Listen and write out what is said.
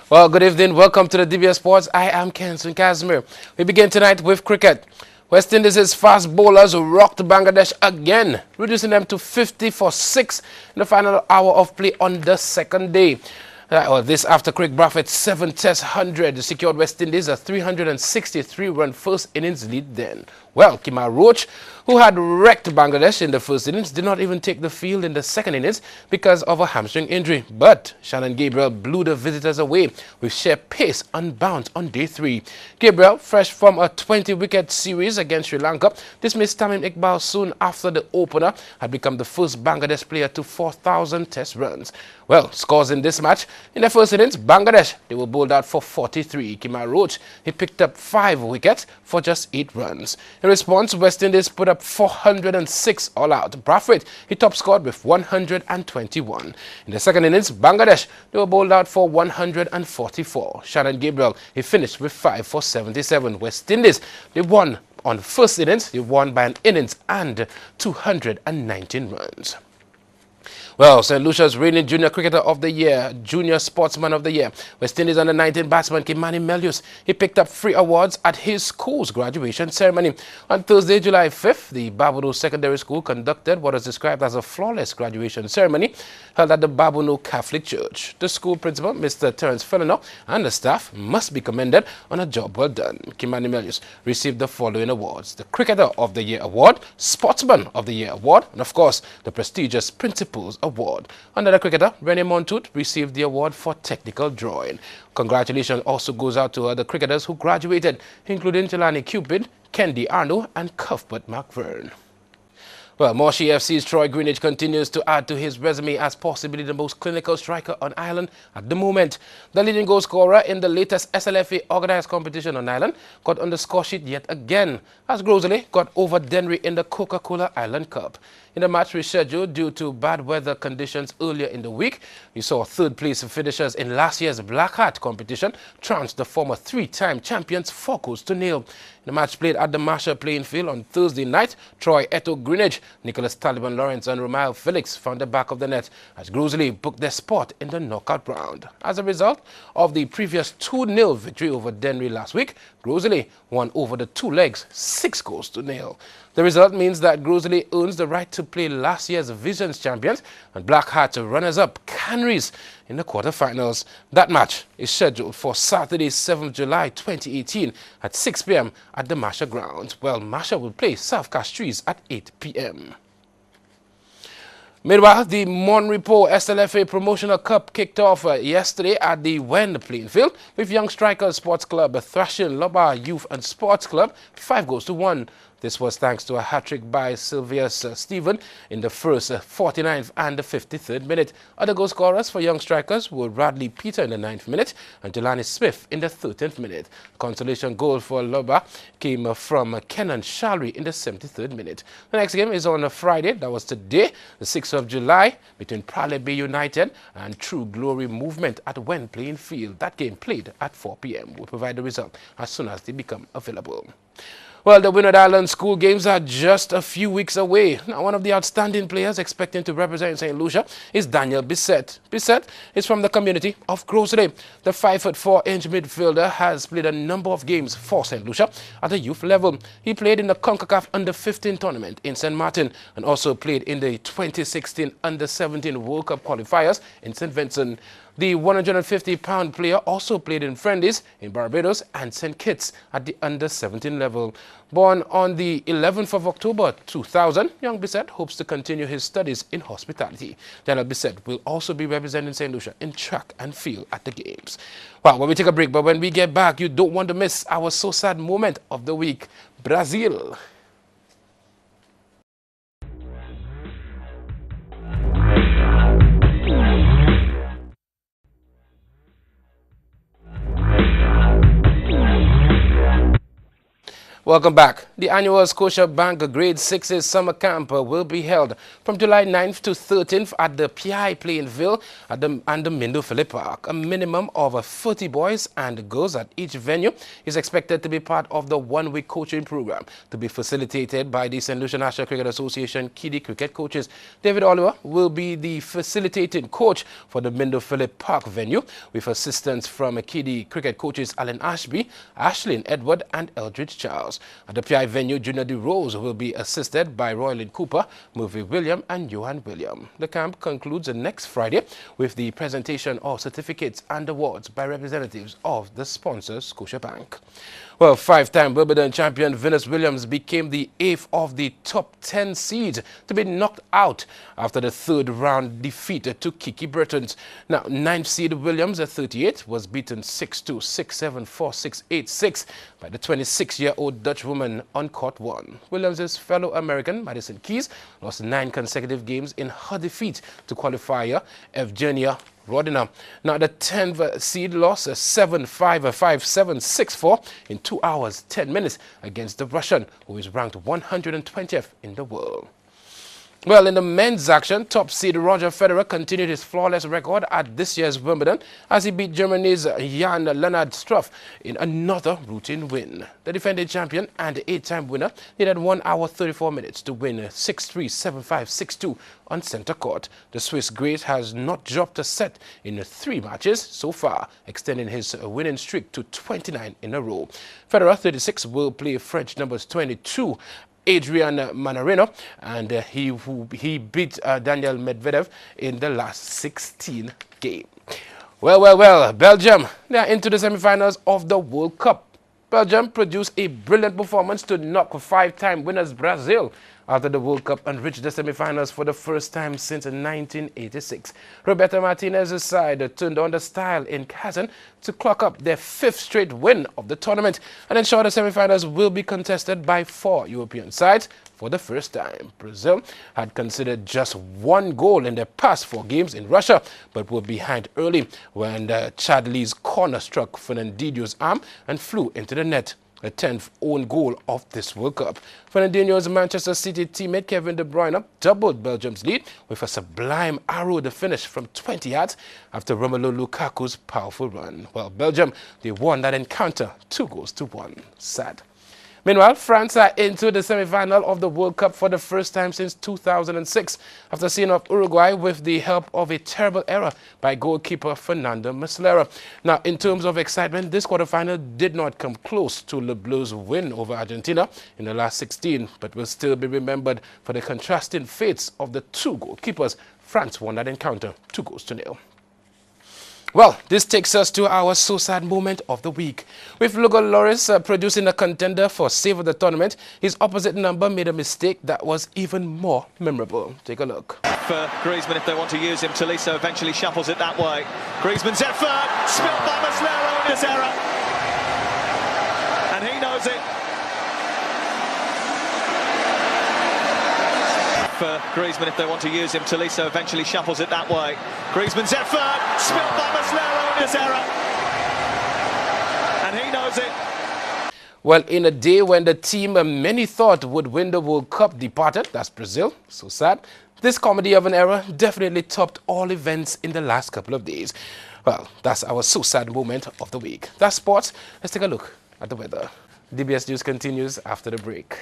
Well, good evening. Welcome to the DBS Sports. I am Kenson Casimir. We begin tonight with cricket. West Indies' fast bowlers rocked Bangladesh again, reducing them to 50 for 6 in the final hour of play on the second day. This after Craig Brathwaite's 7-test 100 secured West Indies a 363-run first innings lead then. Well, Kemar Roach, who had wrecked Bangladesh in the first innings, did not even take the field in the second innings because of a hamstring injury. But Shannon Gabriel blew the visitors away with sheer pace unbound on day 3. Gabriel, fresh from a 20-wicket series against Sri Lanka, dismissed Tamim Iqbal soon after the opener had become the first Bangladesh player to 4,000 test runs. Well, scores in this match. In the first innings, Bangladesh, they were bowled out for 43. Kemar Roach, he picked up 5 wickets for just 8 runs. In response, West Indies put up 406 all out. Brathwaite, he top scored with 121. In the second innings, Bangladesh, they were bowled out for 144. Shannon Gabriel, he finished with 5 for 77. West Indies, they won on the first innings. They won by an innings and 219 runs. Well, St. Lucia's reigning Junior Cricketer of the Year, Junior Sportsman of the Year, West Indies under-19 batsman Kimani Melius, he picked up 3 awards at his school's graduation ceremony. On Thursday, July 5th, the Babonneau Secondary School conducted what is described as a flawless graduation ceremony held at the Babonneau Catholic Church. The school principal, Mr. Terence Felino, and the staff must be commended on a job well done. Kimani Melius received the following awards: the Cricketer of the Year Award, Sportsman of the Year Award, and of course, the prestigious Principals Award. Another cricketer, Rene Montoute, received the award for technical drawing. Congratulations also goes out to other cricketers who graduated, including Jelani Cupid, Kendi Arno, and Cuthbert McVern. Well, Moshi FC's Troy Greenidge continues to add to his resume as possibly the most clinical striker on Ireland at the moment. The leading goal scorer in the latest SLFA organized competition on Ireland got on the score sheet yet again, as Grosley got over Denry in the Coca-Cola Island Cup. In the match rescheduled due to bad weather conditions earlier in the week, we saw third-place finishers in last year's Black Hat competition trounce the former 3-time champions 4 goals to 0. In the match played at the Marshall playing field on Thursday night, Troy Eto Greenidge, Nicholas Taliban Lawrence and Romeo Felix found the back of the net as Grosley booked their spot in the knockout round. As a result of the previous 2-0 victory over Denry last week, Grosley won over the 2 legs 6 goals to 0. The result means that Grosley earns the right to play last year's Visions champions and Black Hat runners-up Canaries in the quarterfinals. That match is scheduled for Saturday, 7th July 2018 at 6 p.m. at the Marshall grounds. Well, Marshall will play South Castries at 8 p.m. Meanwhile, the Mon Repos SLFA Promotional Cup kicked off yesterday at the Wen playing field with Young Strikers Sports Club thrashing Lobar Youth and Sports Club 5 goals to 1. This was thanks to a hat-trick by Sylvius Stephen in the first 49th and the 53rd minute. Other goal scorers for Young Strikers were Radley Peter in the 9th minute and Jelani Smith in the 13th minute. Consolation goal for Lobar came from Kenan Shalry in the 73rd minute. The next game is on a Friday, that was today, the 6th of July, between Prale Bay United and True Glory Movement at Wen playing field. That game played at 4 p.m. We'll provide the result as soon as they become available. Well, the Windward Island school games are just a few weeks away. Now, one of the outstanding players expecting to represent St. Lucia is Daniel Bissett. Bissett is from the community of Grosley. The 5'4" midfielder has played a number of games for St. Lucia at the youth level. He played in the CONCACAF Under-15 tournament in St. Martin and also played in the 2016 Under-17 World Cup qualifiers in St. Vincent. The 150-pound player also played in friendlies in Barbados and St. Kitts at the under-17 level. Born on the 11th of October 2000, young Bissett hopes to continue his studies in hospitality. Daniel Bissett will also be representing St. Lucia in track and field at the games. Well, when we take a break, but when we get back, you don't want to miss our so sad moment of the week, Brazil. Welcome back. The annual Scotiabank Grade 6's summer camp will be held from July 9th to 13th at the PI Plainville and the Mindo Phillip Park. A minimum of 40 boys and girls at each venue is expected to be part of the one-week coaching program to be facilitated by the St. Lucia National Cricket Association Kiddie Cricket coaches. David Oliver will be the facilitating coach for the Mindo Phillip Park venue, with assistance from Kiddie Cricket coaches Alan Ashby, Ashlyn Edward and Eldridge Charles. At the PI venue, Junior De Rose will be assisted by Roylin Cooper, Murphy William and Johan William. The camp concludes next Friday with the presentation of certificates and awards by representatives of the sponsor Scotiabank. Well, five-time Wimbledon champion Venus Williams became the 8th of the top 10 seeds to be knocked out after the third-round defeat to Kiki Bertens. Now, 9th seed Williams at 38 was beaten 6-2, 6-7, 4-6, 8-6 by the 26-year-old Dutch woman on court 1. Williams' fellow American Madison Keys lost 9 consecutive games in her defeat to qualifier Evgenia Rodina. Now, the 10th seed lost 7-5, 5-7, 6-4 in 2 hours, 10 minutes against the Russian, who is ranked 120th in the world. Well, in the men's action, top seed Roger Federer continued his flawless record at this year's Wimbledon as he beat Germany's Jan-Lennard Struff in another routine win. The defending champion and 8-time winner needed 1 hour 34 minutes to win 6-3, 7-5, 6-2 on center court. The Swiss great has not dropped a set in 3 matches so far, extending his winning streak to 29 in a row. Federer, 36, will play French numbers 22 Adrian Manarino, and he beat Daniel Medvedev in the last 16 games. Well, Belgium, they are into the semi-finals of the World Cup. Belgium produced a brilliant performance to knock 5-time winners Brazil after the World Cup and reached the semi-finals for the first time since 1986. Roberto Martinez's side turned on the style in Kazan to clock up their 5th straight win of the tournament and ensure the semi-finals will be contested by 4 European sides for the first time. Brazil had considered just 1 goal in their past 4 games in Russia, but were behind early when Chadli's corner struck Fernandinho's arm and flew into the net. The 10th own goal of this World Cup. Fernandinho's Manchester City teammate Kevin De Bruyne doubled Belgium's lead with a sublime arrow to finish from 20 yards after Romelu Lukaku's powerful run. Well, Belgium, they won that encounter 2-1. Sad. Meanwhile, France are into the semi-final of the World Cup for the first time since 2006 after seeing off Uruguay with the help of a terrible error by goalkeeper Fernando Muslera. Now, in terms of excitement, this quarterfinal did not come close to Le Bleu's win over Argentina in the last 16, but will still be remembered for the contrasting fates of the 2 goalkeepers. France won that encounter 2-0. Well, this takes us to our so sad moment of the week. With Lugo Loris producing a contender for save of the tournament, his opposite number made a mistake that was even more memorable. Take a look. For Griezmann, if they want to use him, Tolisso eventually shuffles it that way. Griezmann's effort, spilled by Muslera in his error. And he knows it. For Griezmann, if they want to use him, Tolisso eventually shuffles it that way. Griezmann's effort, spilled by Muslera in his error. And he knows it. Well, in a day when the team many thought would win the World Cup departed, that's Brazil, so sad, this comedy of an error definitely topped all events in the last couple of days. Well, that's our so sad moment of the week. That's sports. Let's take a look at the weather. DBS News continues after the break.